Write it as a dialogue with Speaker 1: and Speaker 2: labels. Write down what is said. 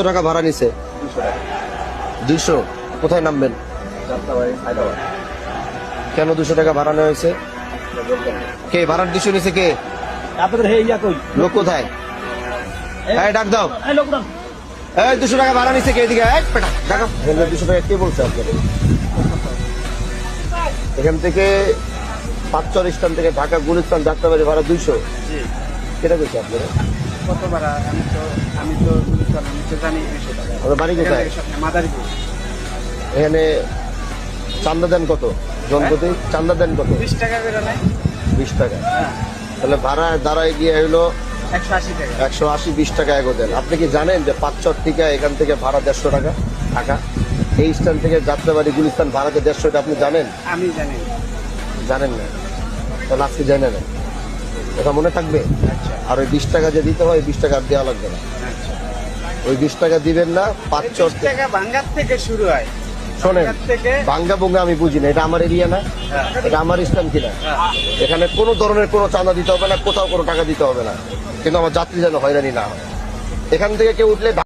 Speaker 1: টাকা ভাড়া নিছে? 200। কোথায় নামবেন? কেন 200 টাকা ভাড়া নেওয়া হয়েছে? কে ভাড়ার 200 নিছে? কে? লোক কোথায়? ডাক দাও। এই 200 টাকা ভাড়া নিছে কে? এদিকে টাকা 200 টাকা কে বলছে আপনাকে? এখান থেকে 5 স্থান থেকে ঢাকা গুলিস্তান যাত্রাবাড়ি ভাড়া 200। কেটা কইছে আপনারা?
Speaker 2: কত ভাড়া? আমি তো জানি 200 টাকা।
Speaker 1: আপনার বাড়ি কোথায়?
Speaker 2: মাদারীপুর।
Speaker 1: এখানে চান্দা দেন কত? জনপ্রতি চান্দা দেন কত?
Speaker 2: 20 টাকা করে নেয়।
Speaker 1: 20 টাকা।
Speaker 2: হ্যাঁ,
Speaker 1: তাহলে ভাড়া দাঁড়ায় গিয়ে হলো
Speaker 2: 180 টাকা।
Speaker 1: 180, 20 টাকা এগো দেন। আপনি কি জানেন যে 5 থেকে এখান থেকে ভাড়া 150 টাকা টাকা? এই স্থান থেকে যাত্রাবাড়ি গুলিস্তান ভাড়াতে 150, এটা আপনি জানেন?
Speaker 2: আমি জানি।
Speaker 1: জানেন না? তাহলে আজকে জানেন না, এটা মনে থাকবে।
Speaker 2: আচ্ছা
Speaker 1: আর ওই 20 টাকা যে দিতে হয়, 20 টাকা আর দেওয়া লাগবে না।
Speaker 2: আচ্ছা।
Speaker 1: ওই 20 টাকা দিবেন না। 5
Speaker 2: 20 টাকা ভাঙ্গার থেকে শুরু হয়।
Speaker 1: শোনেন,
Speaker 2: ভাঙ্গার থেকে
Speaker 1: ভাঙ্গা ভুঙ্গা আমি বুঝি না, এটা আমার এরিয়া না, এটা আমার স্থান কিনা। এখানে কোনো ধরনের কোনো চাঁদা দিতে হবে না, কোথাও কোনো টাকা দিতে হবে না, কিন্তু আমার যাত্রী যেন হয়রানি না হয়। এখান থেকে কেউ উঠলে